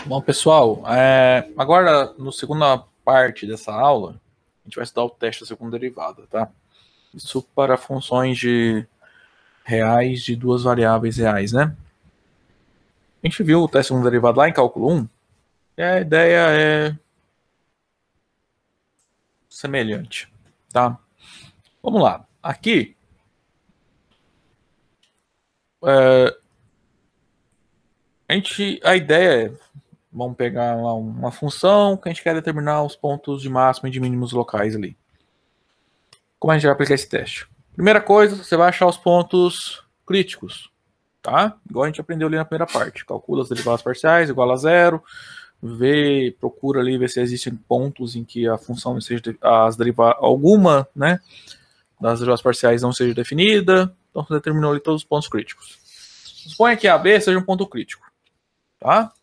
Bom, pessoal, agora, na segunda parte dessa aula, a gente vai estudar o teste da segunda derivada, tá? Isso para funções reais de duas variáveis reais, né? A gente viu o teste da segunda derivada lá em cálculo 1, e a ideia é semelhante, tá? Vamos lá. Aqui, a ideia é, vamos pegar lá uma função que a gente quer determinar os pontos de máximo e de mínimos locais ali. Como a gente vai aplicar esse teste? Primeira coisa, você vai achar os pontos críticos, tá? Igual a gente aprendeu ali na primeira parte. Calcula as derivadas parciais, igual a zero, procura ali ver se existem pontos em que a função não seja, alguma, né, das derivadas parciais não seja definida. Então você determinou ali todos os pontos críticos. Suponha que AB seja um ponto crítico, tá?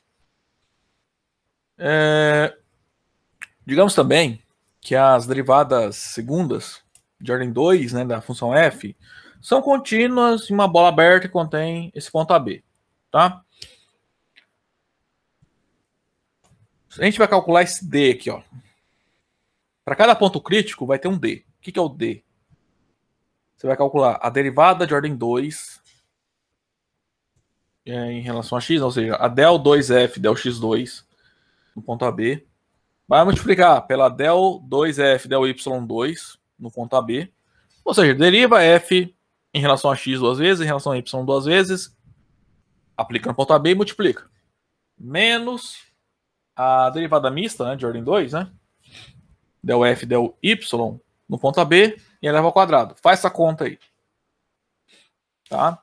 Digamos também que as derivadas segundas de ordem 2, né, da função f, são contínuas em uma bola aberta que contém esse ponto AB, tá? A gente vai calcular esse D aqui, ó. Para cada ponto crítico vai ter um D. O que é o D? Você vai calcular a derivada de ordem 2 em relação a x, ou seja, a del 2f del x2 no ponto AB, vai multiplicar pela del 2f del y2 no ponto AB, ou seja, deriva f em relação a x duas vezes, em relação a y duas vezes, aplica no ponto AB e multiplica. Menos a derivada mista, né, de ordem 2, né? Del f del y no ponto AB e eleva ao quadrado. Faz essa conta aí. Tá?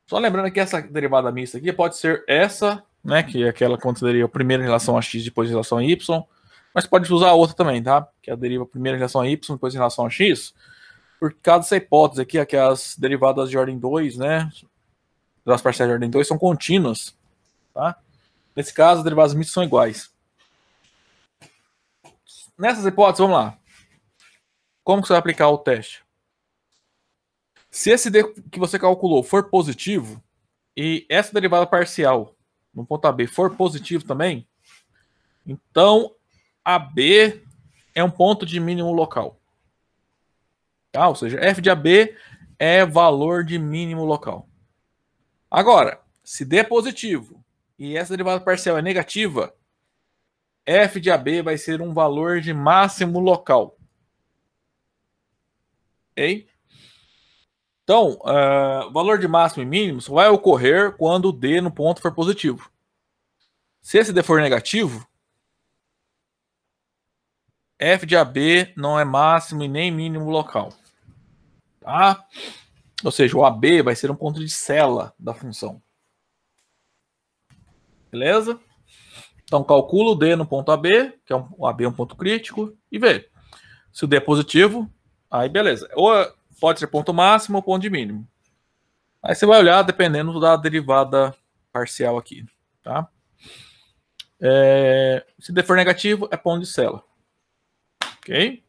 Só lembrando que essa derivada mista aqui pode ser essa, né, que é aquela que consideraria primeiro em relação a x, depois em relação a y, mas pode usar a outra também, tá? Que é a deriva primeiro em relação a y, depois em relação a x. Por causa dessa hipótese aqui, é que as derivadas de ordem 2, né, das parciais de ordem 2 são contínuas, tá? Nesse caso, as derivadas mistas são iguais. Nessas hipóteses, vamos lá. Como que você vai aplicar o teste? Se esse D que você calculou for positivo, e essa derivada parcial no ponto AB for positivo também, então AB é um ponto de mínimo local. Tá? Ou seja, f de AB é valor de mínimo local. Agora, se D é positivo e essa derivada parcial é negativa, f de AB vai ser um valor de máximo local. Ok? Então, valor de máximo e mínimo só vai ocorrer quando o D no ponto for positivo. Se esse D for negativo, f de AB não é máximo e nem mínimo local. Tá? Ou seja, o AB vai ser um ponto de cela da função. Beleza? Então, calcula o D no ponto AB, que é o AB é um ponto crítico, e vê. Se o D é positivo, aí beleza. Ou pode ser ponto máximo ou ponto de mínimo. Aí você vai olhar dependendo da derivada parcial aqui. Tá? Se D for negativo, é ponto de cela. Ok?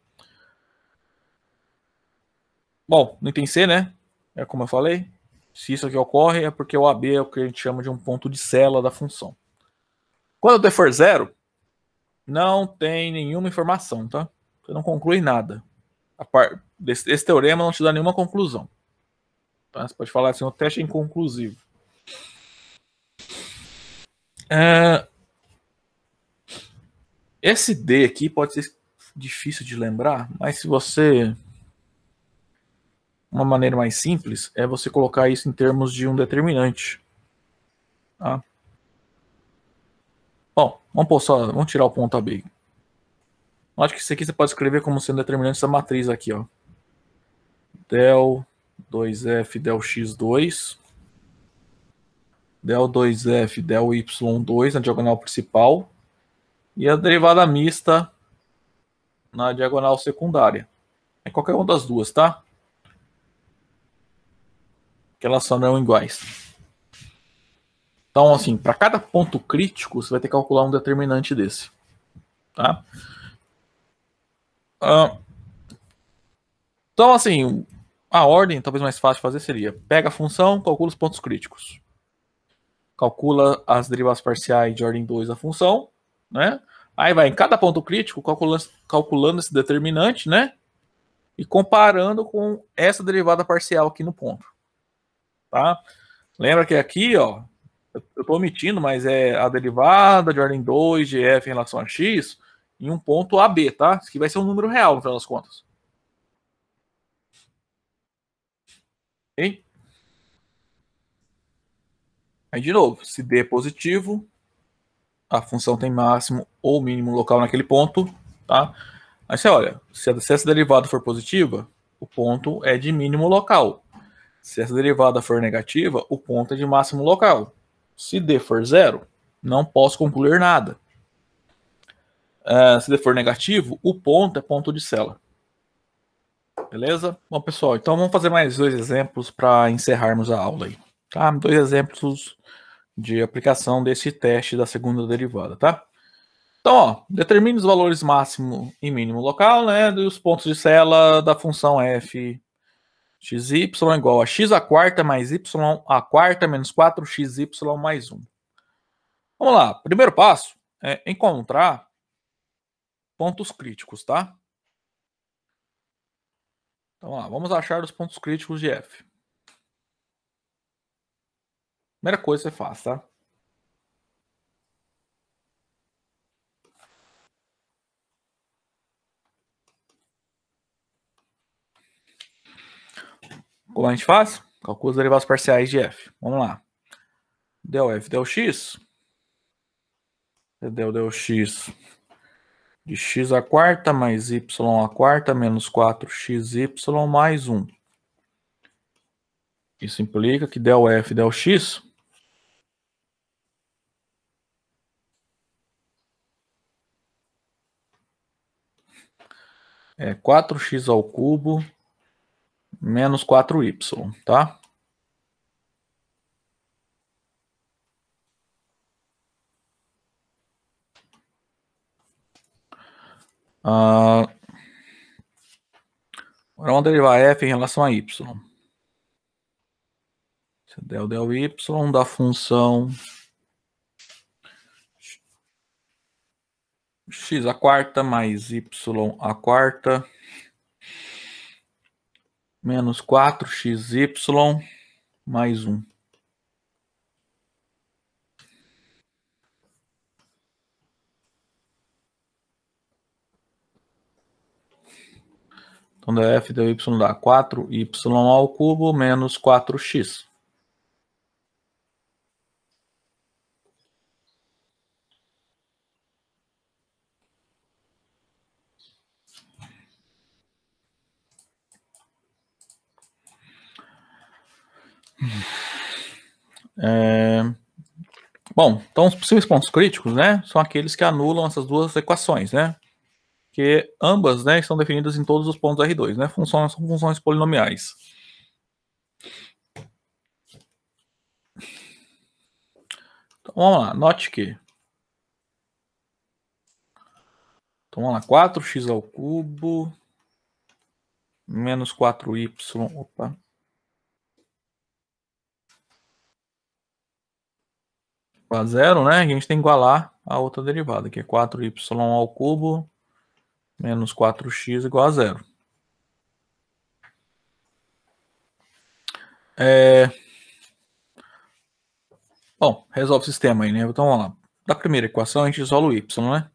Bom, no item C, né? É como eu falei. Se isso aqui ocorre, é porque o AB é o que a gente chama de um ponto de cela da função. Quando o D for zero, não tem nenhuma informação, tá? Você não conclui nada. Esse teorema não te dá nenhuma conclusão. Tá? Você pode falar assim, o teste é inconclusivo. Esse D aqui pode ser difícil de lembrar, mas se você... Uma maneira mais simples é você colocar isso em termos de um determinante. Tá? Bom, vamos tirar o ponto AB. Acho que isso aqui você pode escrever como sendo determinante dessa matriz aqui, ó. Del 2f del x2, del 2f del y2 na diagonal principal e a derivada mista na diagonal secundária. É qualquer uma das duas, tá? Que elas são iguais. Então, assim, para cada ponto crítico, você vai ter que calcular um determinante desse. Tá? Então, assim, a ordem talvez mais fácil de fazer seria: pega a função, calcula os pontos críticos. calcula as derivadas parciais de ordem 2 da função, né? Aí vai em cada ponto crítico calculando esse determinante, né? E comparando com essa derivada parcial aqui no ponto, tá? Lembra que aqui, ó, eu estou omitindo, mas é a derivada de ordem 2 de f em relação a x em um ponto AB, tá? Isso aqui vai ser um número real, no final das contas. Ok? Aí, de novo, se D é positivo, a função tem máximo ou mínimo local naquele ponto, tá? Aí você olha, se essa derivada for positiva, o ponto é de mínimo local. Se essa derivada for negativa, o ponto é de máximo local. Se D for zero, não posso concluir nada. Se D for negativo, o ponto é ponto de Cella. Beleza? Bom, pessoal, então vamos fazer mais 2 exemplos para encerrarmos a aula aí. Tá? 2 exemplos de aplicação desse teste da segunda derivada, tá? Então, ó, determine os valores máximo e mínimo local, né, dos pontos de Cella da função f xy igual a x à quarta mais y à quarta menos 4xy mais 1. Vamos lá, primeiro passo é encontrar pontos críticos, tá? Então, vamos achar os pontos críticos de f. Primeira coisa que você faz, tá? Como a gente faz? Calcula os derivados parciais de f. Vamos lá. Del f del x. Del x de x à quarta mais y à quarta menos 4xy mais 1. Isso implica que del f del x é 4x ao cubo menos 4y, tá? Agora vamos derivar f em relação a y. Del y da função x à quarta mais y à quarta menos 4xy mais 1. Então, df del y dá 4y ao cubo menos 4x. Bom, então os possíveis pontos críticos, né, são aqueles que anulam essas duas equações, né? Que ambas, né, estão definidas em todos os pontos R2, né? São funções polinomiais. Então, vamos lá, note que. Então, vamos lá, 4x ao cubo menos 4y, opa. A zero, né? A gente tem que igualar a outra derivada, que é 4y ao cubo menos 4x igual a zero. Bom, resolve o sistema aí, né? Então vamos lá. Da primeira equação a gente isola o y, né?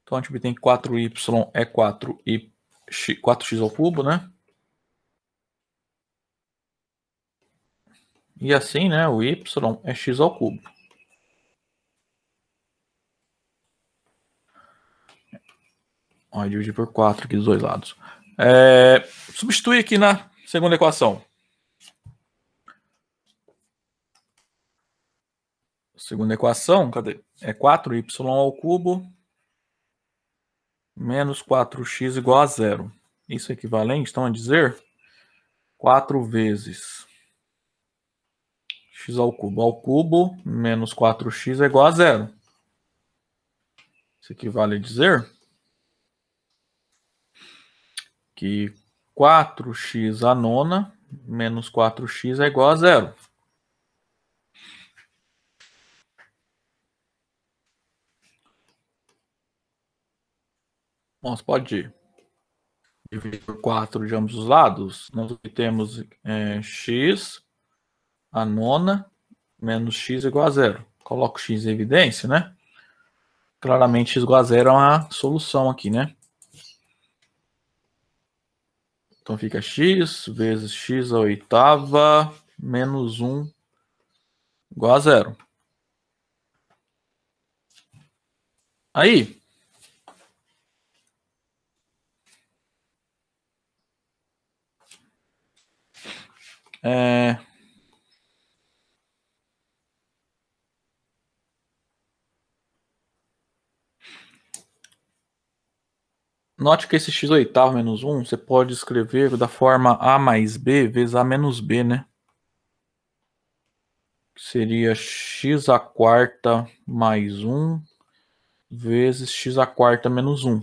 Então a gente obtém que 4y é 4x ao cubo, né? E assim, né, o y é x ao cubo. Ó, dividir por 4 aqui dos dois lados. Substitui aqui na segunda equação. Segunda equação, cadê? É 4y ao cubo menos 4x igual a zero. Isso é equivalente, então, a dizer 4 vezes x ao cubo menos 4x é igual a zero. Isso equivale a dizer que 4x à nona menos 4x é igual a 0. Nós pode dividir por 4 de ambos os lados. Nós temos x, a nona, menos x igual a 0. Coloco x em evidência, né? Claramente x igual a 0 é uma solução aqui, né? Então fica x vezes x à oitava menos 1 igual a 0. Aí, note que esse x oitavo menos 1, você pode escrever da forma a mais b vezes a menos b, né? Que seria x à quarta mais 1 vezes x à quarta menos 1.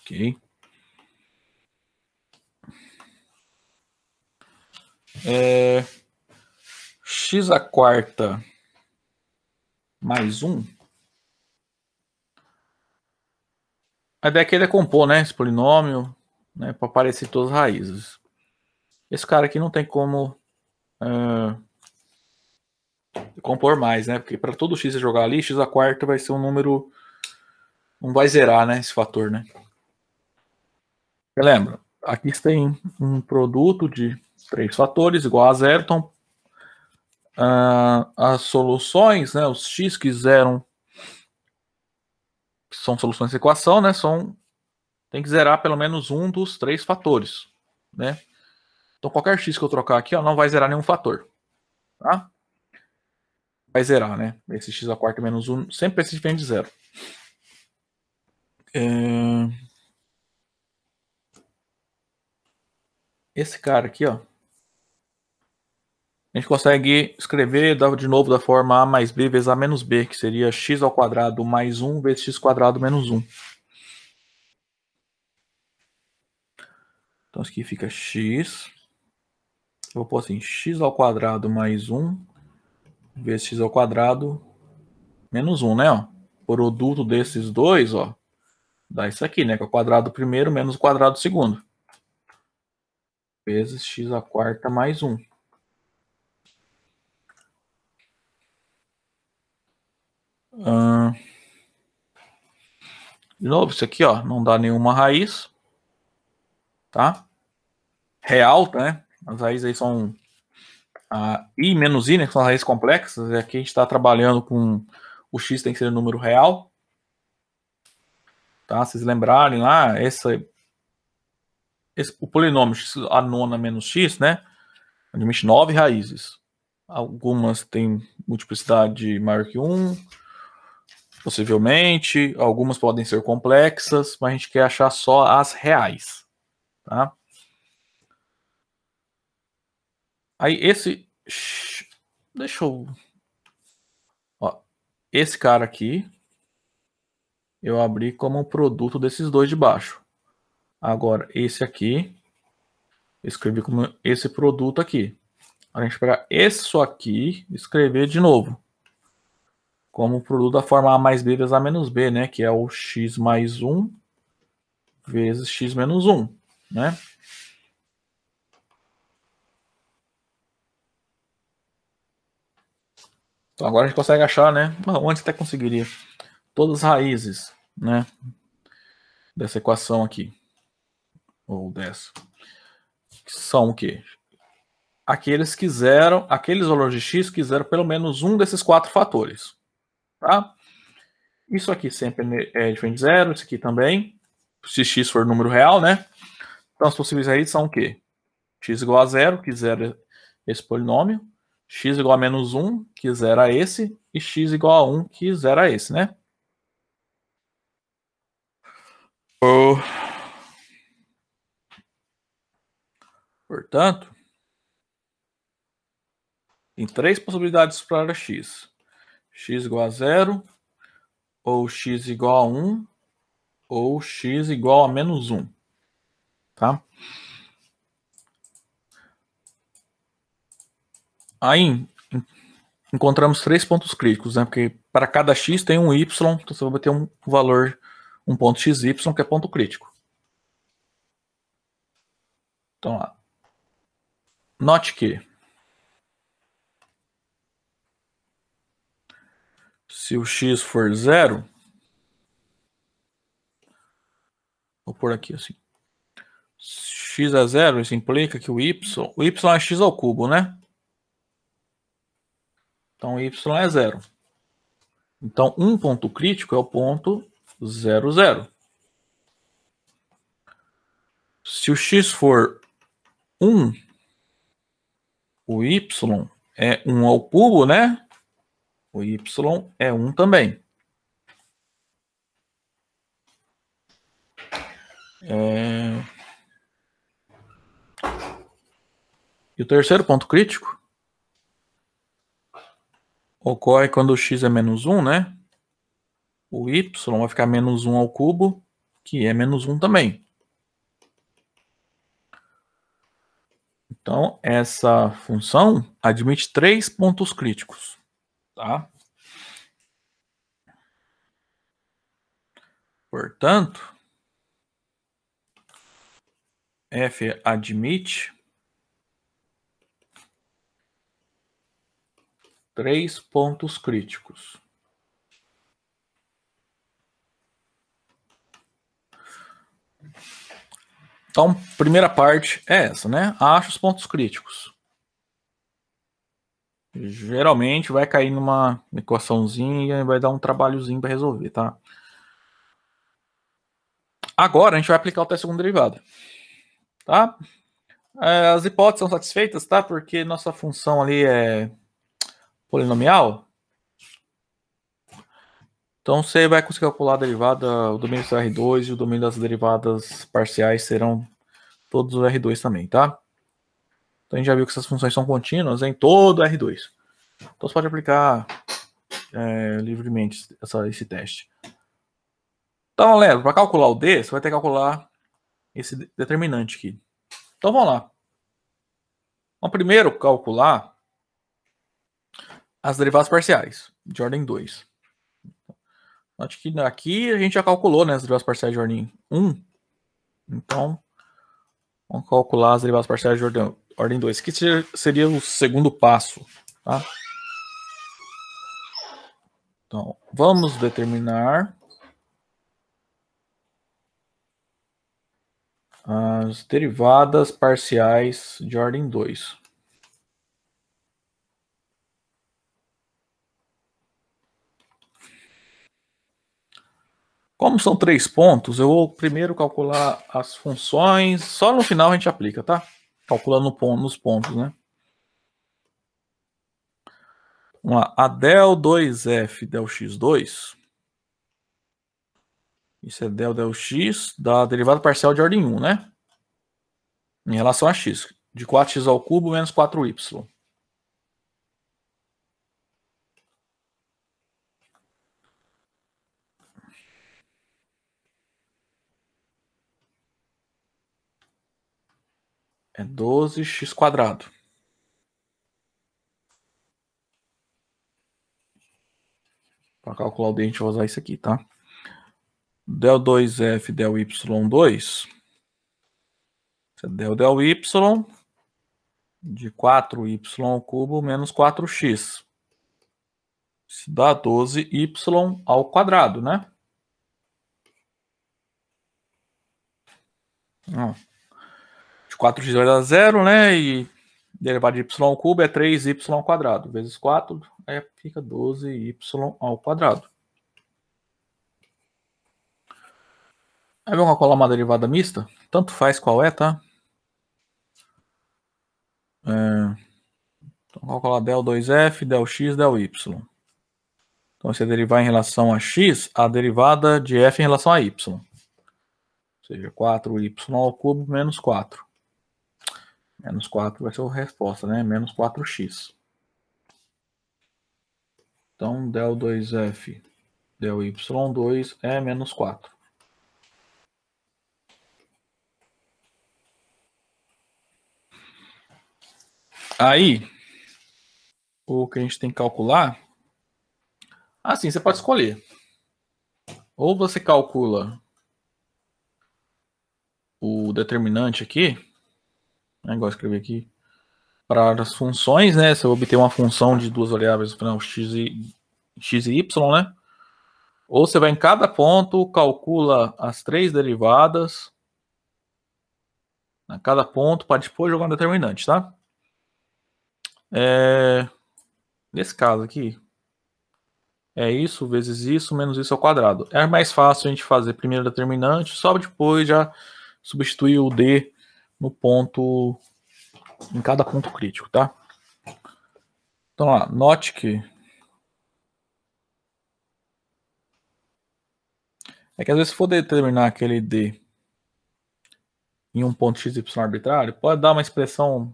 Ok? X à quarta mais 1. A ideia aqui é decompor, né? Esse polinômio, né? Para aparecer todas as raízes. Esse cara aqui não tem como compor mais, né? Porque para todo x você jogar ali, x à quarta vai ser um número... Não vai zerar, né? Esse fator, né? Você lembra? Aqui você tem um produto de 3 fatores igual a 0. Então, as soluções, né? Os x que zeram, que são soluções de equação, né? Tem que zerar pelo menos um dos 3 fatores, né? Então, qualquer x que eu trocar aqui, ó, não vai zerar nenhum fator, tá? Vai zerar, né? Esse x à quarta menos 1 sempre esse diferente de 0. Esse cara aqui, ó, a gente consegue escrever de novo da forma a mais b vezes a menos b, que seria x ao quadrado mais 1 vezes x quadrado menos 1. Então, isso aqui fica x. Eu vou pôr assim, x ao quadrado mais 1 vezes x ao quadrado menos 1, né? Ó. Produto desses dois, ó, dá isso aqui, né? Que é o quadrado primeiro menos o quadrado segundo. Vezes x à quarta mais 1. De novo, isso aqui, ó, não dá nenhuma raiz, tá? Real, né? As raízes aí são i menos i, né? Que são as raízes complexas. E aqui a gente está trabalhando com o x tem que ser um número real. Tá? Vocês lembrarem lá, o polinômio x a nona menos x, né? Admite 9 raízes. Algumas têm multiplicidade maior que 1, possivelmente. Algumas podem ser complexas, mas a gente quer achar só as reais. Tá? Aí esse... Deixa eu... Ó, esse cara aqui, eu abri como um produto desses dois de baixo. Agora, esse aqui, eu escrevi como esse produto aqui. A gente pegar isso aqui e escrever de novo. Como produto da forma a mais b vezes a menos b, né? Que é o x mais 1 vezes x menos 1, né? Então agora a gente consegue achar, né? Antes até conseguiria todas as raízes, né? Dessa equação aqui. Ou dessa. Que são o quê? Aqueles valores de x quiseram pelo menos um desses 4 fatores. Tá? Isso aqui sempre é diferente de zero, isso aqui também. Se x for número real, né? Então as possíveis raízes são o quê? X igual a 0, que zero é esse polinômio. X igual a menos 1, que zera esse. E x igual a 1, que zera esse, né? Portanto, tem 3 possibilidades para x. X igual a 0, ou x igual a 1, ou x igual a menos 1. tá? Aí encontramos 3 pontos críticos, né? Porque para cada x tem um y, então você vai ter um valor, um ponto xy, que é ponto crítico. Então lá. Note que se o x for 0, vou pôr aqui assim. X é 0, isso implica que o y é x ao cubo, né? Então y é 0. Então um ponto crítico é o ponto 0, 0. Se o x for 1, o y é 1 ao cubo, né? O y é 1 também. E o terceiro ponto crítico ocorre quando o x é menos 1, né? O y vai ficar menos 1 ao cubo, que é menos 1 também. Então, essa função admite 3 pontos críticos, tá? Portanto, f admite 3 pontos críticos. Então, primeira parte é essa, né? Acha os pontos críticos. Geralmente vai cair numa equaçãozinha e vai dar um trabalhozinho para resolver, tá? Agora a gente vai aplicar o teste segundo derivada, tá? As hipóteses são satisfeitas, tá? Porque nossa função ali é polinomial. Então você vai conseguir calcular a derivada, o domínio do R2 e o domínio das derivadas parciais serão todos o R2 também, tá? Então a gente já viu que essas funções são contínuas em todo o R2. Então você pode aplicar livremente esse teste. Então, lembra, para calcular o D, você vai ter que calcular esse determinante aqui. Então vamos lá. Vamos primeiro calcular as derivadas parciais de ordem 2. Note que aqui a gente já calculou, né, as derivadas parciais de ordem 1. Então, vamos calcular as derivadas parciais de ordem 2, que seria o segundo passo, tá? Então, vamos determinar as derivadas parciais de ordem 2. Como são 3 pontos, eu vou primeiro calcular as funções, só no final a gente aplica, tá? Calculando nos pontos, né? Vamos lá, a del 2f del x2, isso é del x da derivada parcial de ordem 1, né? Em relação a x, de 4x ao cubo menos 4y. É 12x quadrado. Para calcular o D, a gente vai usar isso aqui, tá? Del 2f del y2, isso é del y de 4y ao cubo menos 4x. Isso dá 12y ao quadrado, né? De 4x vai dar 0, né? E derivada de y ao cubo é 3y ao quadrado. Vezes 4, aí fica 12y ao quadrado. Aí vamos calcular uma derivada mista. Tanto faz qual é, tá? Então, vamos calcular del 2f, del x, del y. Então, se derivar em relação a x, a derivada de f em relação a y. Ou seja, 4y ao cubo menos 4. Menos 4 vai ser a resposta, né? Menos 4x. Então, del 2f del y2 é menos 4. Aí, o que a gente tem que calcular... Assim, você pode escolher. Ou você calcula o determinante aqui, né, igual eu escrevi aqui, para as funções, né? Se eu obter uma função de duas variáveis no final, x e y, né? Ou você vai em cada ponto, calcula as três derivadas a cada ponto para depois jogar um determinante, tá? Nesse caso aqui, é isso vezes isso menos isso ao quadrado. É mais fácil a gente fazer primeiro o determinante, só depois já substituir o d no ponto, em cada ponto crítico, tá? Então lá, note que é que às vezes se for determinar aquele d em um ponto x, y arbitrário, pode dar uma expressão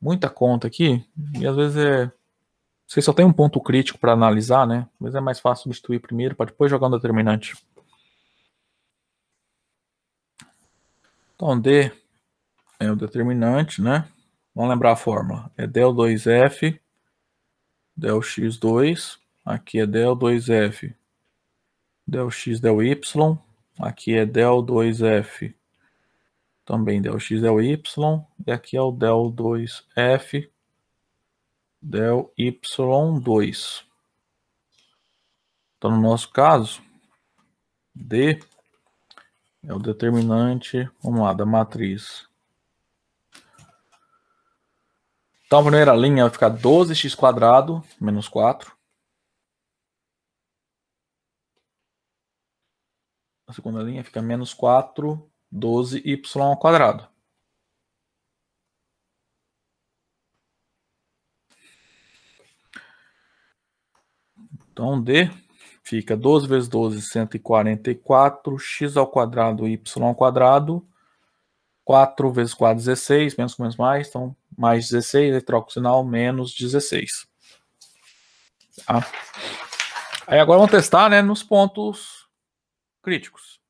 muita conta aqui, e às vezes você só tem um ponto crítico para analisar, né? Mas é mais fácil substituir primeiro para depois jogar um determinante. Então, D é o determinante, né? Vamos lembrar a fórmula. É del2f, del x2. Aqui é del2f, del x, del y. Aqui é del2f, também del x, del y. E aqui é o del2f, del y2. Então, no nosso caso, D é o determinante, vamos lá, da matriz. Então, a primeira linha vai ficar 12x² menos 4. A segunda linha fica menos 4, 12y². Então, D fica 12 vezes 12, 144, x² y². 4 vezes 4, 16, menos com menos mais, então mais 16, aí troca o sinal, menos 16. Tá? Aí agora vamos testar, né, nos pontos críticos.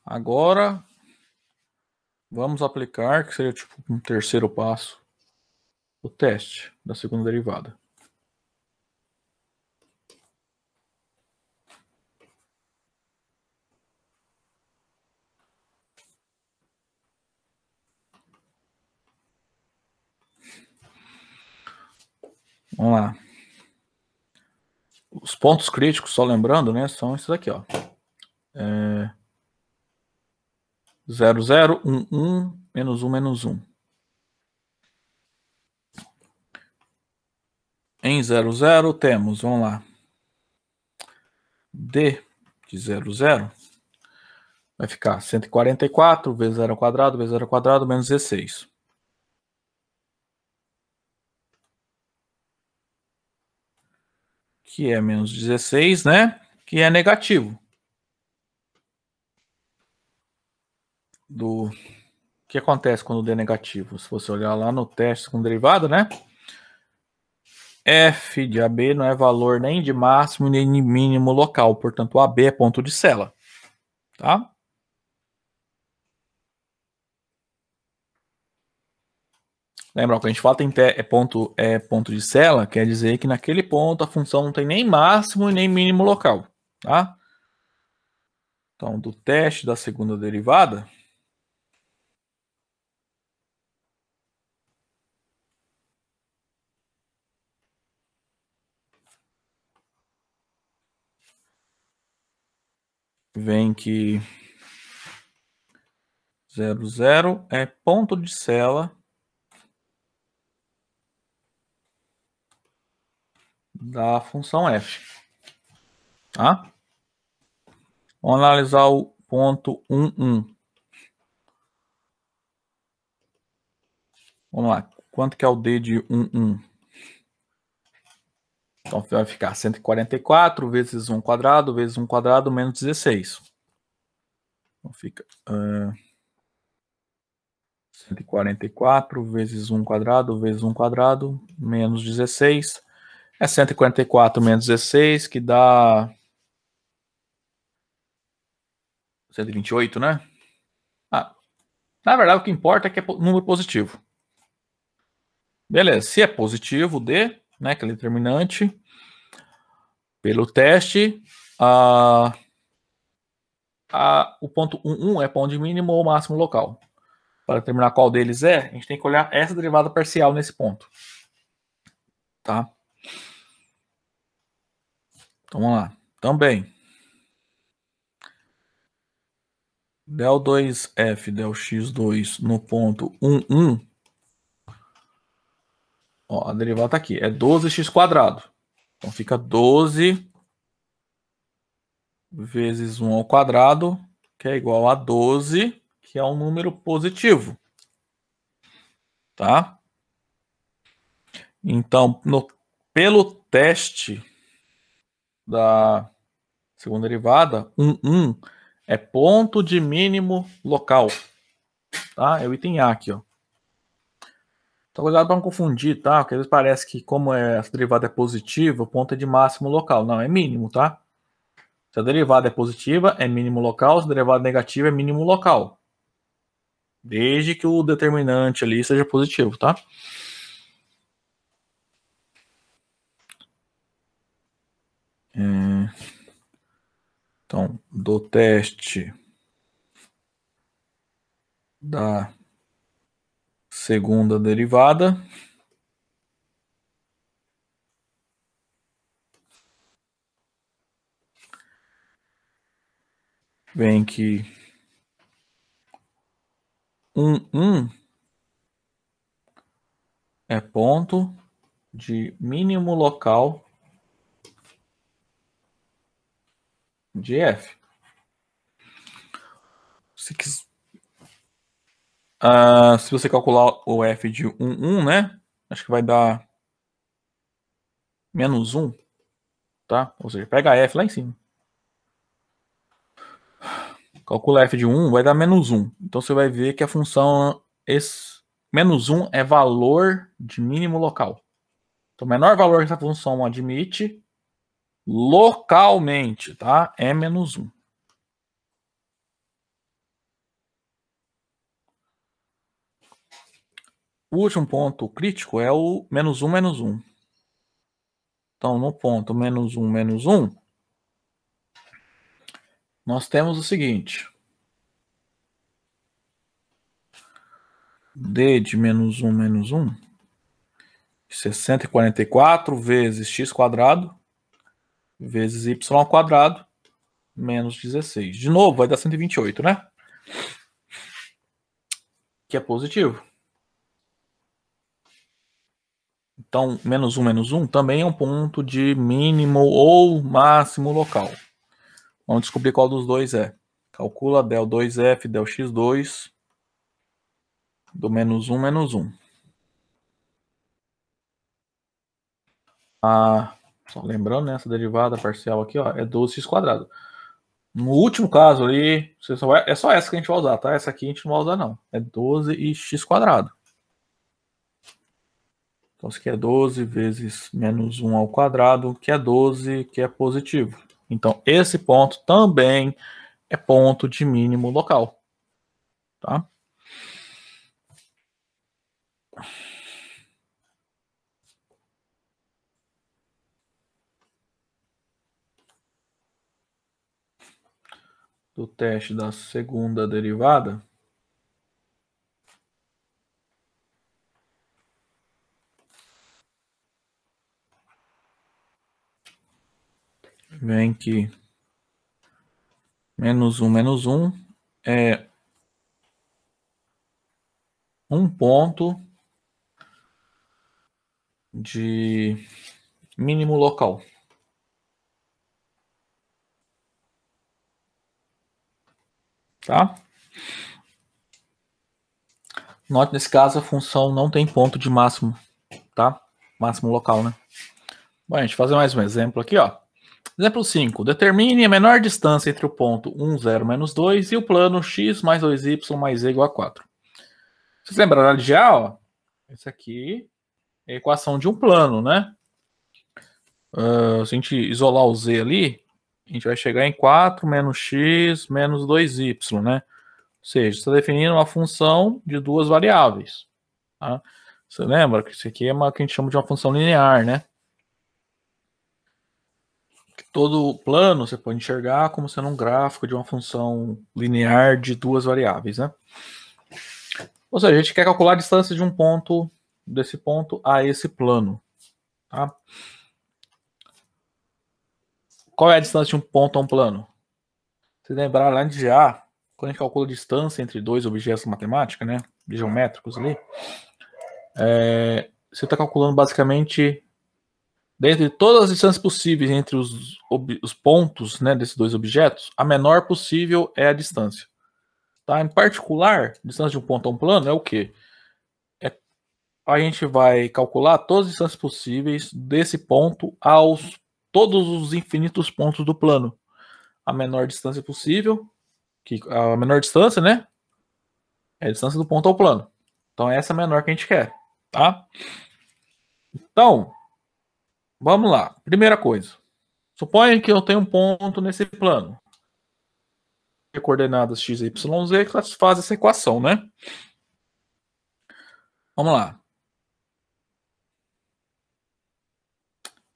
Agora vamos aplicar, que seria tipo um terceiro passo, o teste da segunda derivada. Vamos lá. Os pontos críticos, só lembrando, né, são esses aqui, ó. 0, 0, 1, 1, menos 1, menos 1. Em 0, 0 temos, vamos lá, D de 0, 0 vai ficar 144 vezes 0² vezes 0² menos 16. Que é menos 16, né? Que é negativo. O que acontece quando o D é negativo? Se você olhar lá no teste com derivada, né? F de AB não é valor nem de máximo nem de mínimo local. Portanto, o AB é ponto de Cella. Tá? Lembra, quando a gente fala que é ponto de Cella, quer dizer que naquele ponto a função não tem nem máximo e nem mínimo local. Tá? Então, do teste da segunda derivada, vem que 0, 0 é ponto de Cella da função f. Tá? Vamos analisar o ponto 1, 1. Vamos lá. Quanto que é o D de 1, 1? Então vai ficar 144 vezes 1² vezes 1² menos 16. Então fica 144 vezes 1² vezes 1² menos 16. É 144 menos 16, que dá 128, né? Na verdade, o que importa é que é número positivo. Beleza, se é positivo, D, né, que é determinante, pelo teste, o ponto 1 é ponto de mínimo ou máximo local. Para determinar qual deles é, a gente tem que olhar essa derivada parcial nesse ponto. Tá? Então vamos lá. Também. Del 2f del x2 no ponto 1, ó, a derivada está aqui, é 12x². Então fica 12 vezes 1 ao quadrado, que é igual a 12, que é um número positivo. Tá? Então, pelo teste da segunda derivada, 1 é ponto de mínimo local. Tá? É o item A aqui, ó. Então, cuidado para não confundir, tá? Porque às vezes parece que, como essa derivada é positiva, o ponto é de máximo local. Não, é mínimo, tá? Se a derivada é positiva, é mínimo local. Se a derivada é negativa, é mínimo local. Desde que o determinante ali seja positivo, tá? Então, do teste da segunda derivada, vem que 1 é ponto de mínimo local de f. Se você calcular o f de 1, né? Acho que vai dar menos 1, tá? Ou seja, pega f lá em cima. Calcula f de 1, vai dar menos 1. Então você vai ver que a função menos 1 é valor de mínimo local. Então, o menor valor que essa função admite localmente, tá? É menos 1. O último ponto crítico é o menos 1, menos 1. Então, no ponto menos 1, menos 1, nós temos o seguinte. D de menos 1, menos 1, 144 vezes x² vezes y² menos 16. De novo, vai dar 128, né? Que é positivo. Então, menos 1 também é um ponto de mínimo ou máximo local. Vamos descobrir qual dos dois é. Calcula del 2f del x2 do menos 1, menos 1. Só lembrando, né, essa derivada parcial aqui, ó, é 12x². No último caso ali, é só essa que a gente vai usar, tá? Essa aqui a gente não vai usar, não. É 12x². Então, isso aqui é 12 vezes menos 1 ao quadrado, que é 12, que é positivo. Então, esse ponto também é ponto de mínimo local. Tá? Do teste da segunda derivada, vem que menos 1 é um ponto de mínimo local. Tá? Note, nesse caso, a função não tem ponto de máximo, tá? Máximo local, né? Bom, a gente vai fazer mais um exemplo aqui, ó. Exemplo 5. Determine a menor distância entre o ponto 1, 0, menos 2 e o plano x mais 2y mais z igual a 4. Vocês lembram da GA, ó? Esse aqui é a equação de um plano, né? se a gente isolar o z ali, a gente vai chegar em 4 menos x menos 2y, né? Ou seja, está definindo uma função de duas variáveis. Tá? Você lembra que isso aqui é uma que a gente chama de uma função linear, né? Todo plano você pode enxergar como sendo um gráfico de uma função linear de duas variáveis, né? Ou seja, a gente quer calcular a distância de um ponto, desse ponto a esse plano. Tá? Qual é a distância de um ponto a um plano? Se lembrar lá de GA, quando a gente calcula a distância entre dois objetos matemáticos, né, geométricos ali, você está calculando basicamente, dentre todas as distâncias possíveis entre os pontos, né, desses dois objetos, a menor possível é a distância. Tá? Em particular, a distância de um ponto a um plano é o quê? A gente vai calcular todas as distâncias possíveis desse ponto aos todos os infinitos pontos do plano. A menor distância possível, que a menor distância, né? É a distância do ponto ao plano. Então essa é a menor que a gente quer, tá? Então, vamos lá. Primeira coisa. Suponha que eu tenho um ponto nesse plano. Coordenadas x, y, z, que satisfaz essa equação, né? Vamos lá.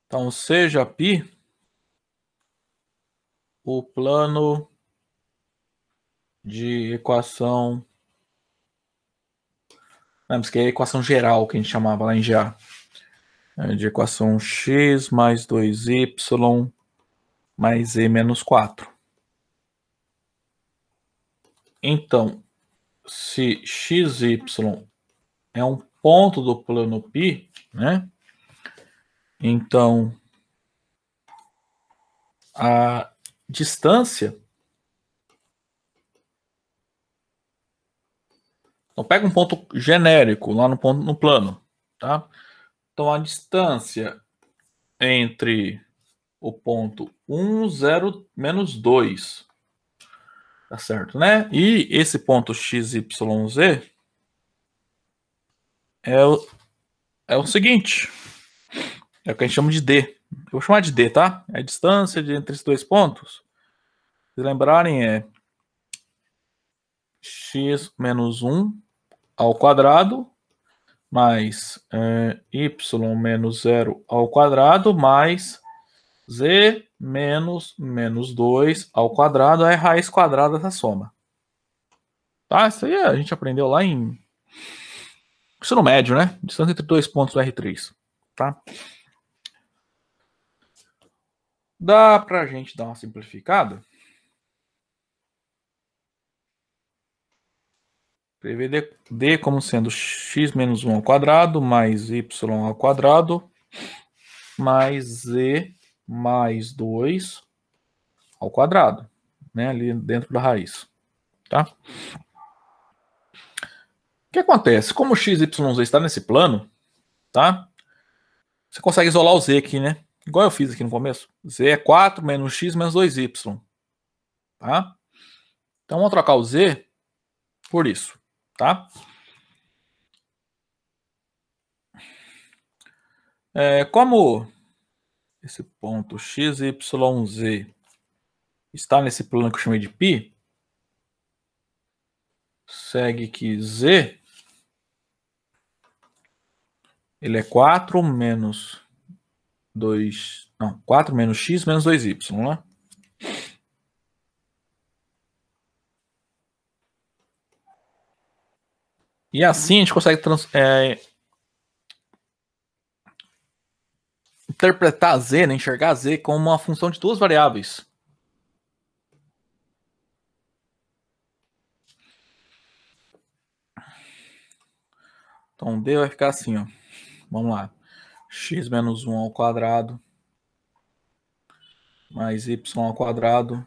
Então, seja π o plano de equação. Lembra que é a equação geral que a gente chamava lá em GA. De equação x mais 2y mais z menos 4. Então, se xy é um ponto do plano π, né? Então, a distância... Então, pega um ponto genérico lá no plano, tá? Então, a distância entre o ponto 1, 0, menos 2, tá certo, né? E esse ponto XYZ é o seguinte, é o que a gente chama de D. Eu vou chamar de D, tá? É a distância entre esses dois pontos. Se lembrarem, é x menos 1 ao quadrado mais y menos 0 ao quadrado mais z menos 2 ao quadrado é a raiz quadrada dessa soma. Tá? Isso aí a gente aprendeu lá em ensino médio, né? Distância entre dois pontos do R3. Tá? Dá pra gente dar uma simplificada. Prever D como sendo x menos 1 ao quadrado mais y ao quadrado mais z mais 2 ao quadrado, né? Ali dentro da raiz. Tá? O que acontece? Como o x, y, z está nesse plano, tá? Você consegue isolar o z aqui, né? Igual eu fiz aqui no começo. Z é 4 menos x menos 2y. Tá? Então vamos trocar o z por isso. Tá? Como esse ponto x, y, z está nesse plano que eu chamei de π, segue que z ele é 4 menos 2, não, 4 menos x menos 2y, né? E assim a gente consegue interpretar z, né, enxergar z como uma função de duas variáveis. Então d vai ficar assim, ó. Vamos lá. X menos 1 ao quadrado mais y ao quadrado.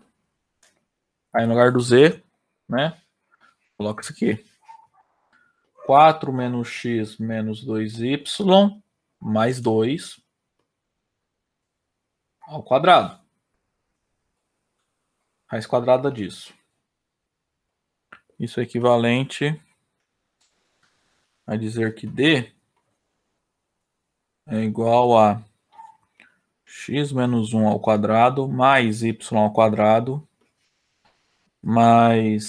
Aí no lugar do z, né? Coloca isso aqui. 4 menos x menos 2y mais 2 ao quadrado. Raiz quadrada disso. Isso é equivalente a dizer que D é igual a x menos 1 ao quadrado mais y ao quadrado mais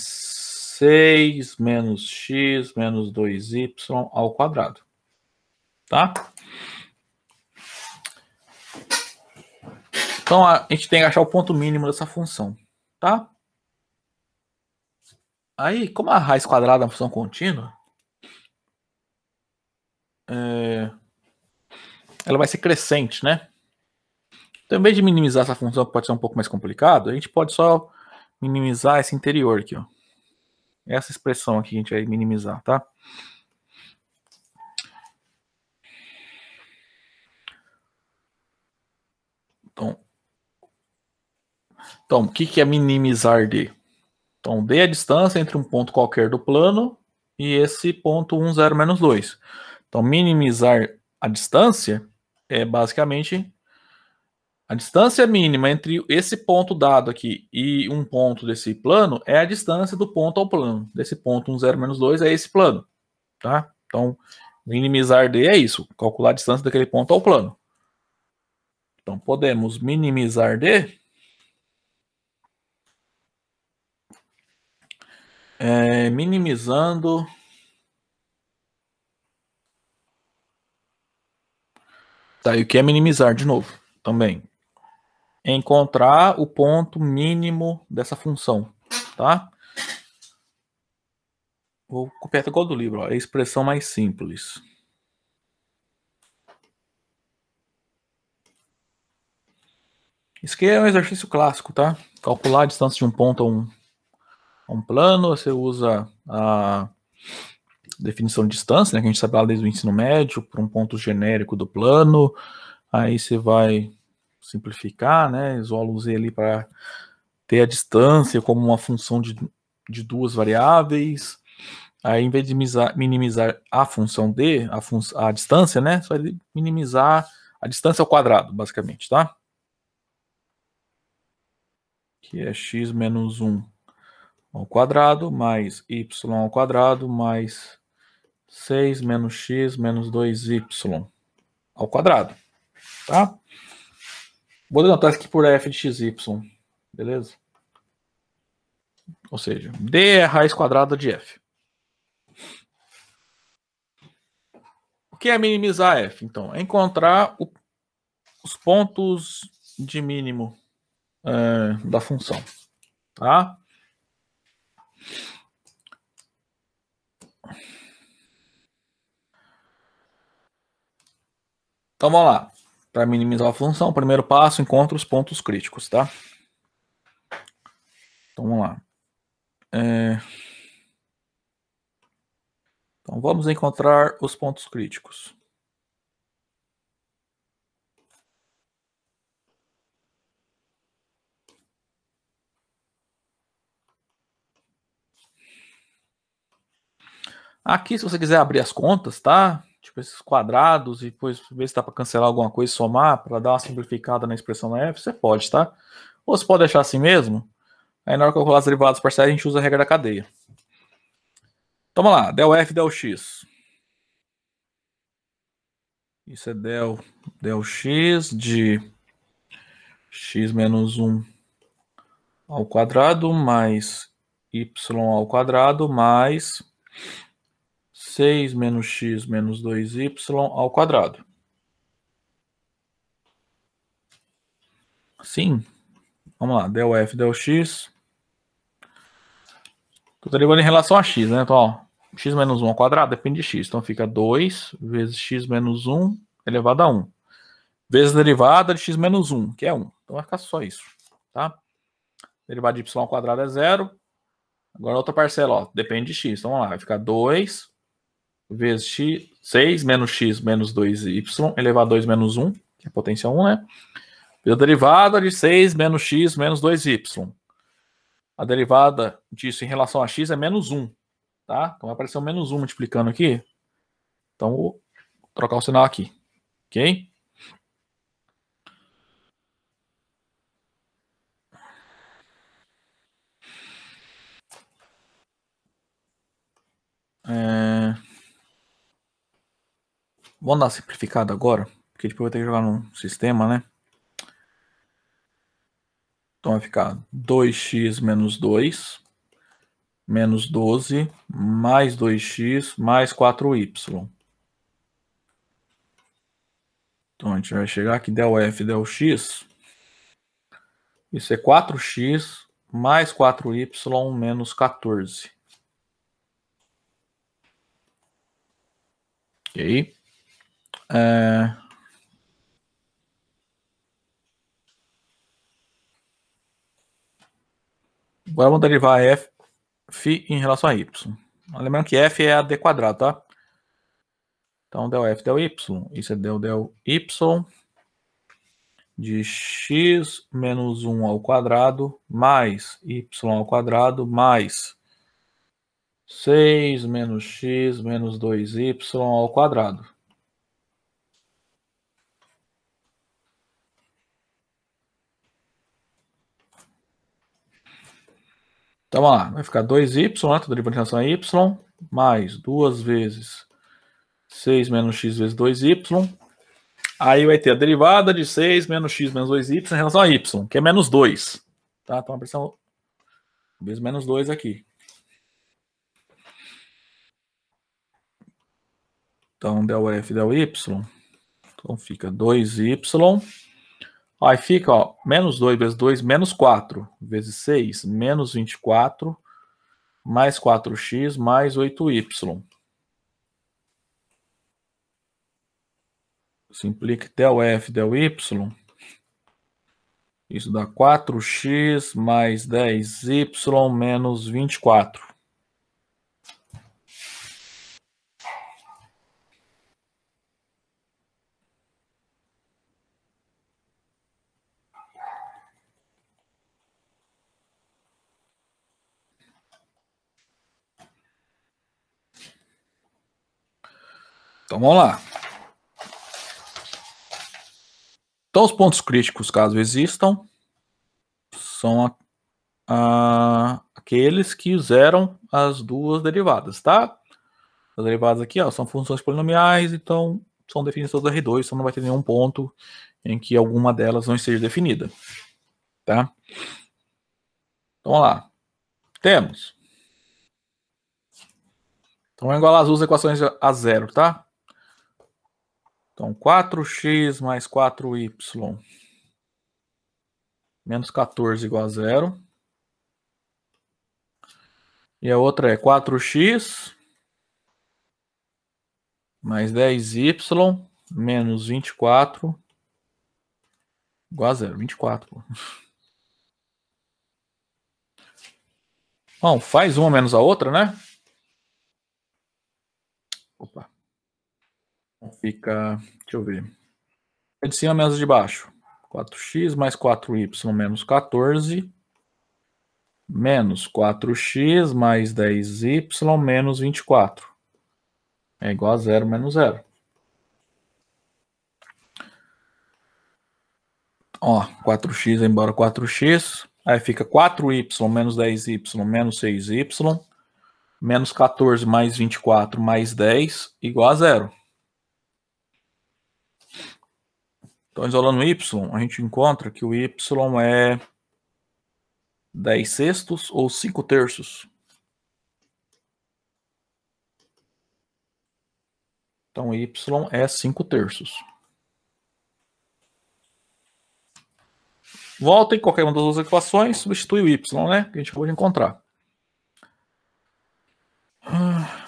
6 menos x menos 2y ao quadrado. Tá? Então, a gente tem que achar o ponto mínimo dessa função. Tá? Aí, como a raiz quadrada é uma função contínua, ela vai ser crescente, né? Então, em vez de minimizar essa função, que pode ser um pouco mais complicado, a gente pode só minimizar esse interior aqui, ó. Essa expressão aqui a gente vai minimizar, tá? Então o que é minimizar D? Então, D é a distância entre um ponto qualquer do plano e esse ponto 1, 0, menos 2. Então, minimizar a distância é basicamente a distância mínima entre esse ponto dado aqui e um ponto desse plano é a distância do ponto ao plano. Desse ponto 1, 0, menos 2 é esse plano. Tá? Então, minimizar D é isso, calcular a distância daquele ponto ao plano. Então, podemos minimizar D minimizando tá, e o que é minimizar de novo também? Encontrar o ponto mínimo dessa função, tá? Vou copiar igual do livro, ó, é a expressão mais simples. Isso aqui é um exercício clássico, tá? Calcular a distância de um ponto a um plano, você usa a definição de distância, né, que a gente sabe lá desde o ensino médio, para um ponto genérico do plano, aí você vai simplificar, né, isola o z ali para ter a distância como uma função de duas variáveis. Aí, em vez de minimizar a função d, a distância, né? Você vai minimizar a distância ao quadrado, basicamente, tá? Que é x menos 1 ao quadrado, mais y ao quadrado, mais 6 menos x menos 2y ao quadrado, tá? Vou denotar isso aqui por f de xy, beleza? Ou seja, d é a raiz quadrada de f. O que é minimizar f? Então, é encontrar os pontos de mínimo da função, tá? Então vamos lá. Para minimizar a função, o primeiro passo, encontra os pontos críticos, tá? Então vamos lá. Então vamos encontrar os pontos críticos. Aqui, se você quiser abrir as contas, tá? Tipo esses quadrados e depois ver se dá para cancelar alguma coisa e somar para dar uma simplificada na expressão da f, você pode, tá? Ou você pode deixar assim mesmo. Aí na hora que eu calcular as derivadas parciais, a gente usa a regra da cadeia. Então vamos lá, del f, del x. Isso é del x de x menos 1 ao quadrado mais y ao quadrado mais 6 menos x menos 2y ao quadrado. Sim. Vamos lá, del f, del x. Estou derivando em relação a x, né? Então, ó, x menos 1 ao quadrado depende de x. Então fica 2 vezes x menos 1 elevado a 1. Vezes a derivada de x menos 1, que é 1. Então vai ficar só isso, tá? Derivada de y ao quadrado é 0. Agora outra parcela, ó, depende de x. Então vamos lá, vai ficar 2 vezes x, 6 menos x menos 2y elevado a 2 menos 1, que é a potência 1, né? Vezes a derivada de 6 menos x menos 2y. A derivada disso em relação a x é menos 1, tá? Então vai aparecer um menos 1 multiplicando aqui. Então vou trocar o sinal aqui, ok? Vamos dar uma simplificada agora, porque depois eu vou ter que jogar no sistema, né? Então vai ficar 2x menos 2, menos 12, mais 2x, mais 4y. Então a gente vai chegar aqui, del f, del x. Isso é 4x mais 4y menos 14. Ok? Agora vamos derivar f em relação a y. Lembrando que f é a d quadrado, tá? Então, del f, del y. Isso é del y de x menos 1 ao quadrado mais y ao quadrado mais 6 menos x menos 2y ao quadrado. Então, vamos lá. Vai ficar 2y, né? Estou derivando em relação a y, mais 2 vezes 6 menos x vezes 2y. Aí vai ter a derivada de 6 menos x menos 2y em relação a y, que é menos 2. Tá? Então, a pressão vezes menos 2 aqui. Então, del f, del y. Então, fica 2y. Aí fica, ó, menos 2 vezes 2, menos 4 vezes 6, menos 24, mais 4x, mais 8y. Simplifica del f, del y. Isso dá 4x mais 10y menos 24. Então vamos lá. Então os pontos críticos, caso existam, são aqueles que zeram as duas derivadas, tá? As derivadas aqui, ó, são funções polinomiais, então são definidas todas R2, então não vai ter nenhum ponto em que alguma delas não esteja definida, tá? Então vamos lá. Temos. Então vamos igualar as duas equações a zero, tá? Então 4x mais 4y menos 14 igual a zero. E a outra é 4x mais 10y menos 24 igual a zero. 24, pô. Bom, faz uma menos a outra, né? Opa. Fica, deixa eu ver. É de cima menos de baixo. 4x mais 4y menos 14 menos 4x mais 10y menos 24. É igual a zero menos zero. Ó, 4x vai embora 4x. Aí fica 4y menos 10y menos 6y menos 14 mais 24 mais 10 igual a zero. Então, isolando y, a gente encontra que o y é 10 sextos ou 5 terços. Então, y é 5 terços. Volta em qualquer uma das duas equações, substitui o y, né? Que a gente acabou de encontrar.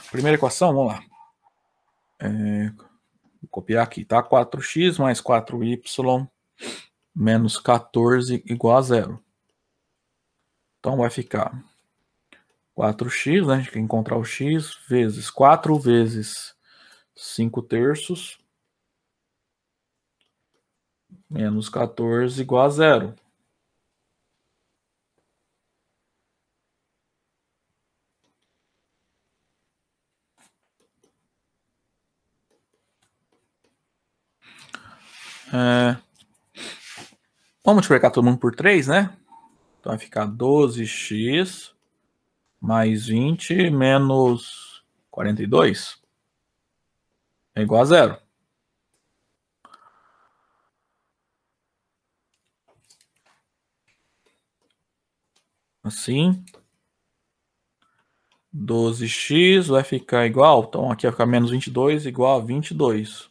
Primeira equação, vamos lá. Vou copiar aqui, tá? 4x mais 4y menos 14 igual a zero. Então vai ficar 4x, né? A gente quer encontrar o x, vezes 4 vezes 5 terços menos 14 igual a zero. Vamos multiplicar todo mundo por 3, né? Então vai ficar 12x mais 20 menos 42 é igual a zero. Assim. 12x vai ficar igual. Então aqui vai ficar menos 22 igual a 22.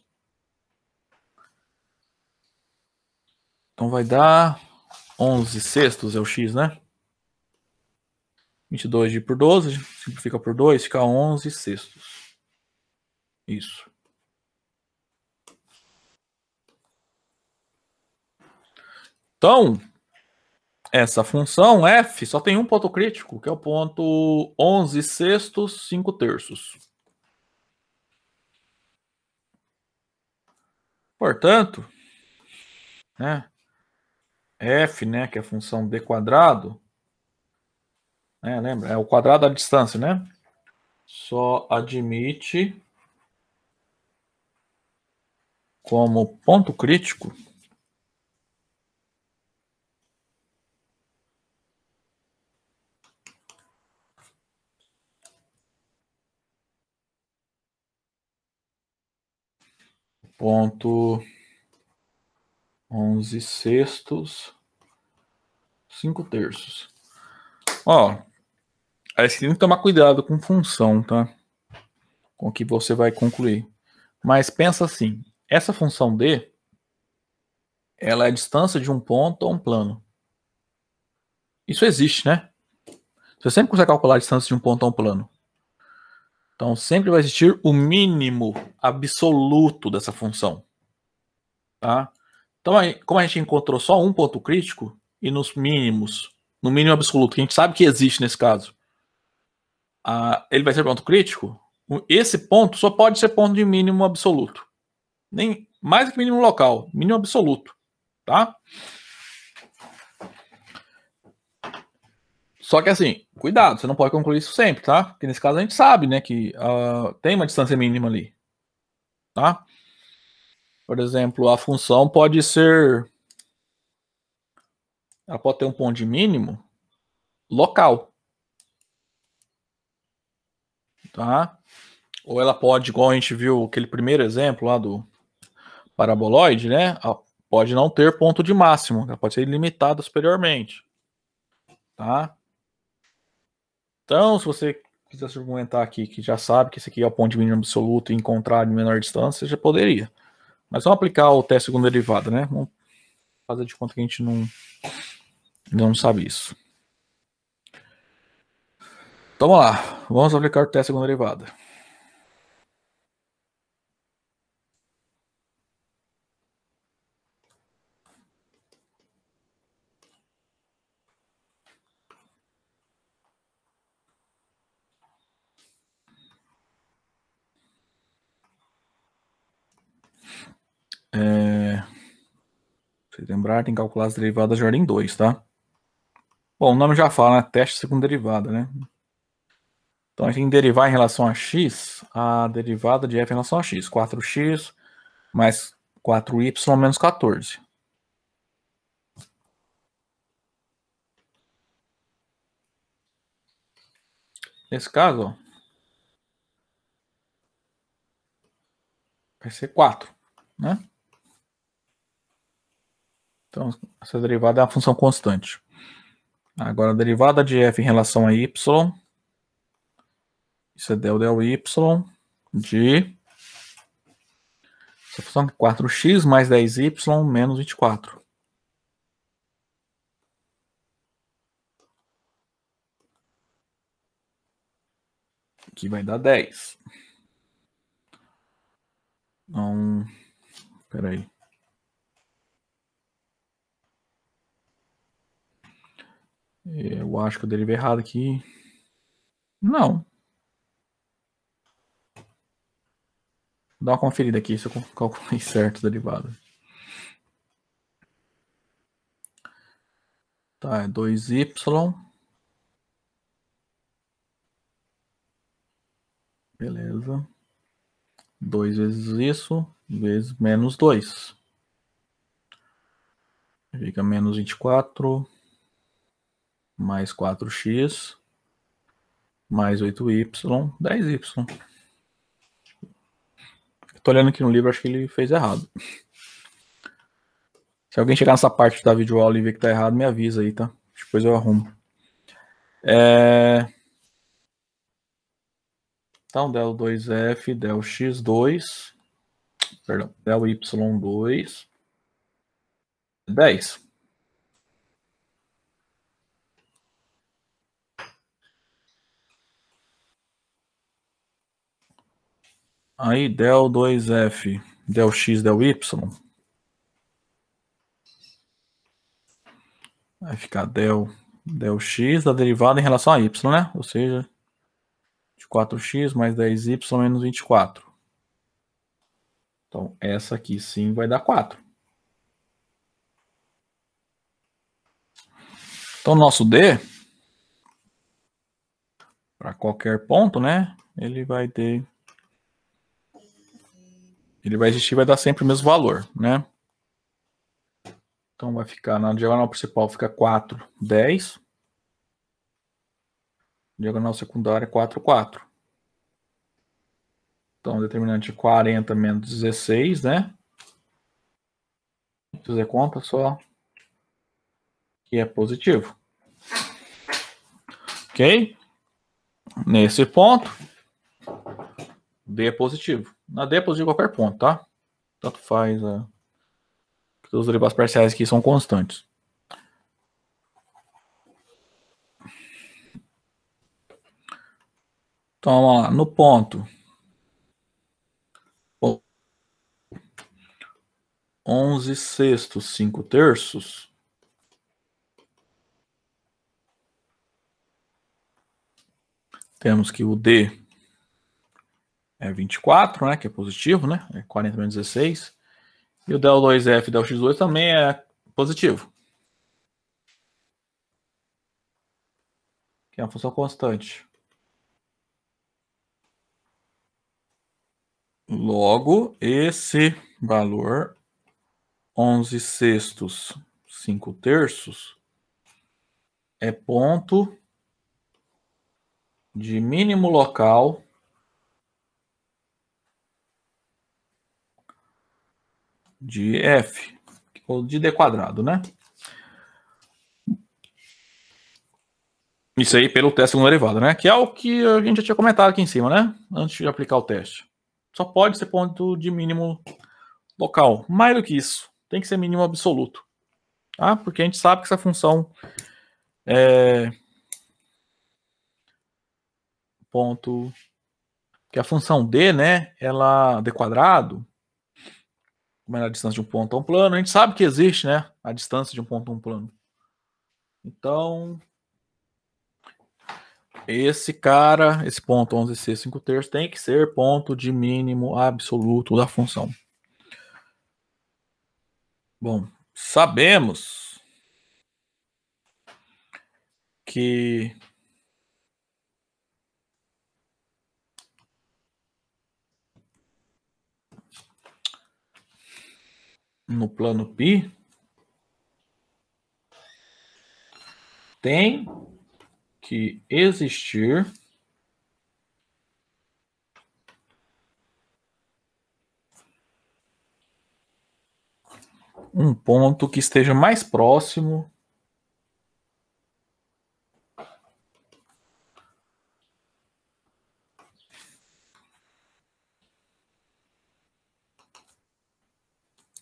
Então vai dar 11 sextos é o x, né? 22 dividido por 12, simplifica por 2, fica 11 sextos. Isso. Então, essa função f só tem um ponto crítico, que é o ponto 11 sextos, 5 terços. Portanto, né, f, né, que é a função d quadrado, né, lembra? É o quadrado da distância, né? Só admite como ponto crítico ponto 11 sextos, 5 terços. Ó, aí você tem que tomar cuidado com função, tá? Com o que você vai concluir. Mas pensa assim, essa função d, ela é a distância de um ponto a um plano. Isso existe, né? Você sempre consegue calcular a distância de um ponto a um plano. Então sempre vai existir o mínimo absoluto dessa função. Tá? Então, aí, como a gente encontrou só um ponto crítico, e nos mínimos, no mínimo absoluto, que a gente sabe que existe nesse caso, ele vai ser ponto crítico, esse ponto só pode ser ponto de mínimo absoluto. Nem mais do que mínimo local, mínimo absoluto. Tá? Só que assim, cuidado, você não pode concluir isso sempre, tá? Porque nesse caso a gente sabe, né, que tem uma distância mínima ali. Tá? Por exemplo, a função pode ser... Ela pode ter um ponto de mínimo local. Tá? Ou ela pode, igual a gente viu aquele primeiro exemplo lá do paraboloide, né? Pode não ter ponto de máximo. Ela pode ser limitada superiormente. Tá? Então, se você quiser se argumentar aqui que já sabe que esse aqui é o ponto de mínimo absoluto e encontrar de menor distância, já poderia. Mas vamos aplicar o teste segunda derivada, né? Vamos fazer de conta que a gente não sabe isso. Então vamos lá. Vamos aplicar o teste segunda derivada. Se lembrar, tem que calcular as derivadas de ordem 2, tá? Bom, o nome já fala, né? Teste segunda derivada, né? Então a gente tem que derivar em relação a x, a derivada de f em relação a x. 4x mais 4y menos 14. Nesse caso, ó, vai ser 4, né? Então, essa derivada é uma função constante. Agora, a derivada de f em relação a y, isso é del y de essa função 4x mais 10y menos 24. Que vai dar 10. Então, peraí. Eu acho que eu derivei errado aqui. Não. Vou dar uma conferida aqui se eu calculei certo a derivada. Tá, é 2y. Beleza. 2 vezes isso, vezes menos 2. Fica menos 24, mais 4x, mais 8y, 10y. Tô olhando aqui no livro, acho que ele fez errado. Se alguém chegar nessa parte da videoaula e ver que tá errado, me avisa aí, tá? Depois eu arrumo. Então, del 2F, del x2, perdão, del y2, 10. Aí, del 2F, del x, del y, vai ficar del x da derivada em relação a y, né? Ou seja, 4x mais 10y menos 24. Então, essa aqui sim vai dar 4. Então, nosso D, para qualquer ponto, né? Ele vai existir, vai dar sempre o mesmo valor, né? Então, vai ficar na diagonal principal, fica 4, 10. Diagonal secundária, 4, 4. Então, determinante 40 menos 16, né? Vou fazer conta só que é positivo. Ok? Nesse ponto, D é positivo. Na D é positivo em qualquer ponto, tá? Tanto faz. Os derivados parciais aqui são constantes. Então, vamos lá. No ponto 11 sextos, 5 terços. Temos que o D é 24, né? Que é positivo, né? É 40 menos 16. E o del 2F e del x2 também é positivo. Que é uma função constante. Logo, esse valor, 11 sextos, 5 terços, é ponto de mínimo local de F, ou de D quadrado, né? Isso aí pelo teste segunda derivada, né? Que é o que a gente já tinha comentado aqui em cima, né? Antes de aplicar o teste. Só pode ser ponto de mínimo local. Mais do que isso, tem que ser mínimo absoluto. Tá? Porque a gente sabe que essa função é ponto... Que a função D, né? Ela, D quadrado, como é a distância de um ponto a um plano, a gente sabe que existe, né? A distância de um ponto a um plano. Então, esse cara, esse ponto 11c 5 terços, tem que ser ponto de mínimo absoluto da função. Bom, sabemos que no plano π tem que existir um ponto que esteja mais próximo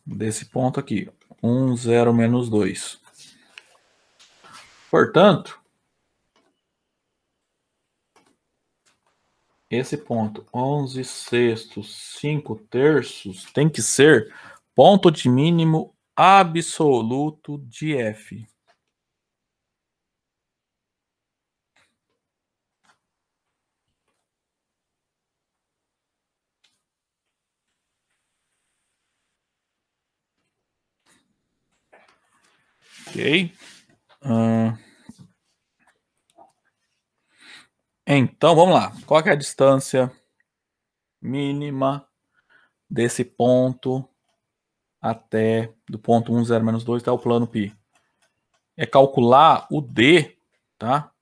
desse ponto aqui, 1, 0, menos 2. Portanto, esse ponto 11 sextos, 5 terços tem que ser ponto de mínimo absoluto de F. Ok? Então, vamos lá. Qual que é a distância mínima desse ponto até do ponto 1, 0, menos 2 até o plano π? É calcular o D, tá?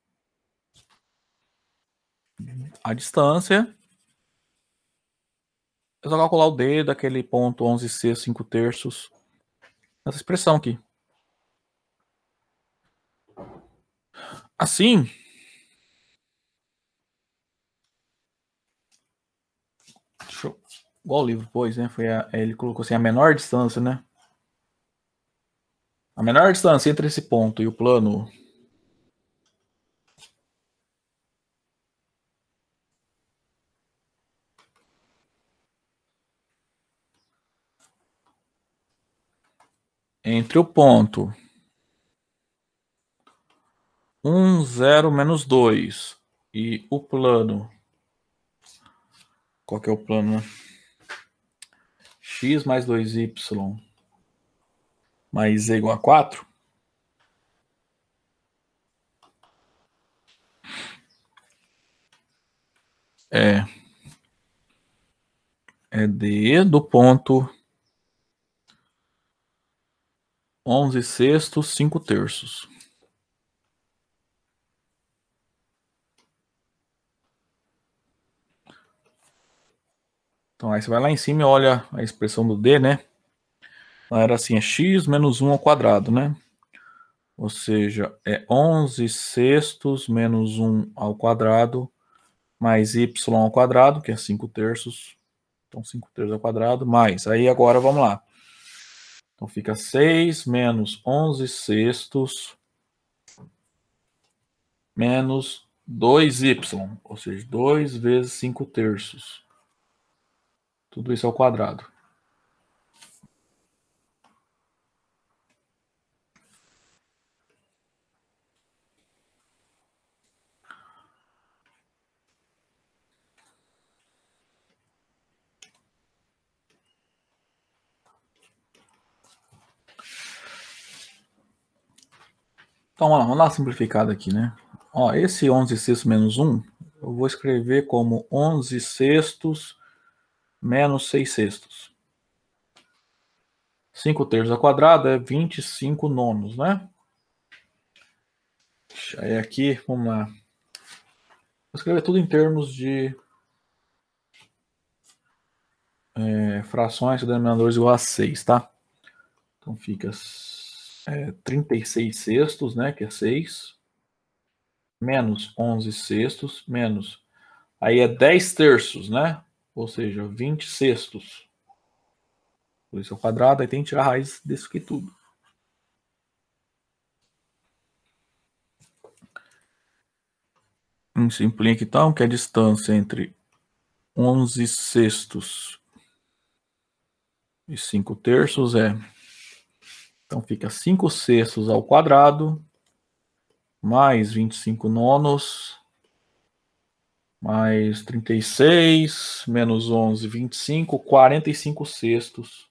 A distância. É só calcular o D daquele ponto 11c 5 terços. Essa expressão aqui. Assim, Igual o livro pôs, né? Ele colocou assim, a menor distância, né? A menor distância entre esse ponto e o plano entre o ponto 1, 0, menos 2 e o plano. Qual que é o plano, né? X mais 2y mais z igual a 4. É D do ponto 11 sextos, 5 terços. Então aí você vai lá em cima e olha a expressão do D, né? Era assim, é x menos 1 ao quadrado, né? Ou seja, é 11 sextos menos 1 ao quadrado mais y ao quadrado, que é 5 terços. Então 5 terços ao quadrado, mais. Aí agora vamos lá. Então fica 6 menos 11 sextos menos 2y, ou seja, 2 vezes 5 terços. Tudo isso ao quadrado. Então vamos lá simplificado aqui, né? Ó, esse 11 sextos menos 1, eu vou escrever como 11 sextos menos 6 sextos. 5 terços ao quadrado é 25 nonos, né? Aí aqui, vamos lá. Vou escrever tudo em termos de frações, denominadores igual a 6, tá? Então fica 36 sextos, né? Que é 6. Menos 11 sextos, menos. Aí é 10 terços, né? Ou seja, 20 sextos. Por isso ao quadrado, aí tem que tirar a raiz disso aqui tudo. Simplifica então que a distância entre 11 sextos e 5 terços é. Então fica 5 sextos ao quadrado, mais 25 nonos, mais 36, menos 11, 25, 45 sextos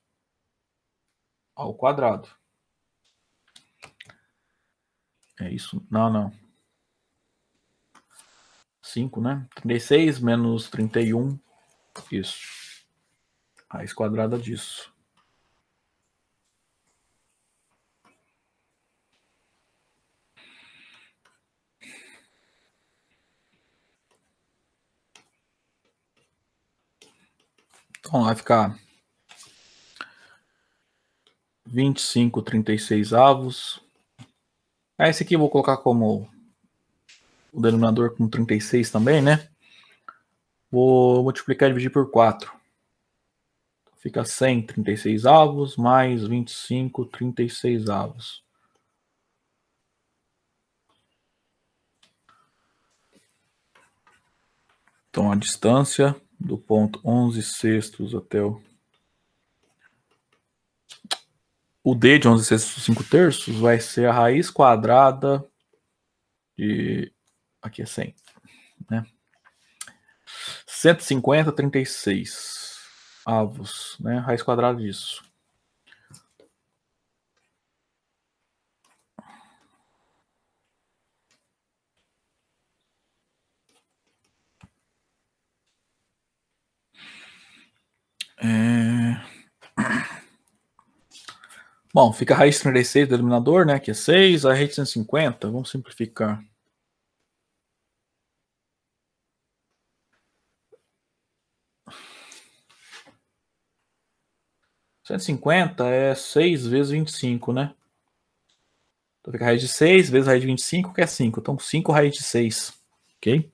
ao quadrado. É isso? Não. 5, né? 36 menos 31, isso. Raiz quadrada disso. Então vai ficar 25/36 avos. Esse aqui eu vou colocar como o denominador com 36 também, né? Vou multiplicar e dividir por 4. Fica 100/36 avos mais 25/36 avos. Então a distância do ponto 11 sextos até o D de 11 sextos 5 terços vai ser a raiz quadrada de... Aqui é 100, né? 150/36 avos, né? Raiz quadrada disso. Bom, fica a raiz de 36 do denominador, né? Que é 6, a raiz de 150. Vamos simplificar. Cento e 150 é 6 vezes 25, né? Então fica a raiz de 6 vezes a raiz de 25, que é 5. Então 5 raiz de 6. Ok?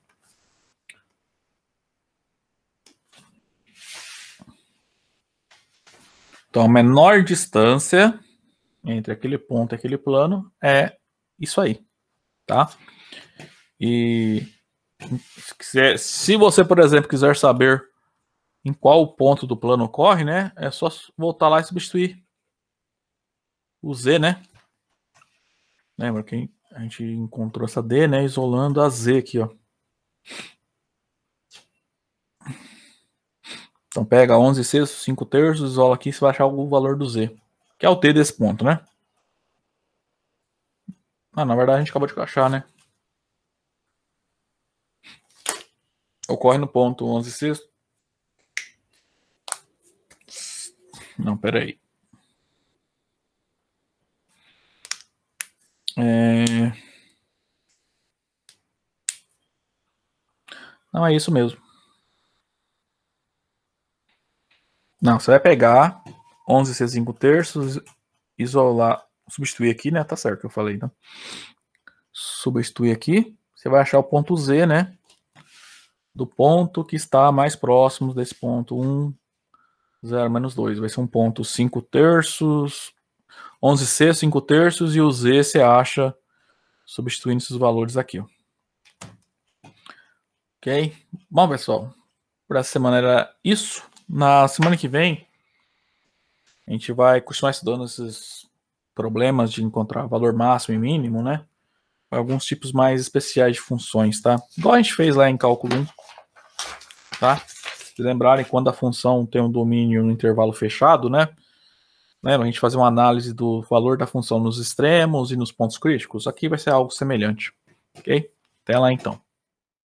Então, a menor distância entre aquele ponto e aquele plano é isso aí, tá? E se você, por exemplo, quiser saber em qual ponto do plano ocorre, né? É só voltar lá e substituir o Z, né? Lembra que a gente encontrou essa D, né? Isolando a Z aqui, ó. Então pega 11 sextos, 5 terços, isola aqui, você vai achar o valor do Z, que é o T desse ponto, né? Na verdade a gente acabou de achar, né? Ocorre no ponto 11 sextos. Não, pera aí. Não, é isso mesmo. Não, você vai pegar 11 sextos, 5 terços, isolar, substituir aqui, né? Tá certo que eu falei, né? Substituir aqui, você vai achar o ponto Z, né? Do ponto que está mais próximo desse ponto 1, 0, menos 2. Vai ser um ponto 5 terços, 11 sextos, 5 terços, e o Z você acha substituindo esses valores aqui, ó. Ok? Bom, pessoal, por essa semana era isso. Na semana que vem, a gente vai continuar estudando esses problemas de encontrar valor máximo e mínimo, né? Alguns tipos mais especiais de funções, tá? Igual a gente fez lá em cálculo 1, tá? Se lembrarem, quando a função tem um domínio no intervalo fechado, né? Lembra, a gente fazer uma análise do valor da função nos extremos e nos pontos críticos? Aqui vai ser algo semelhante, ok? Até lá então.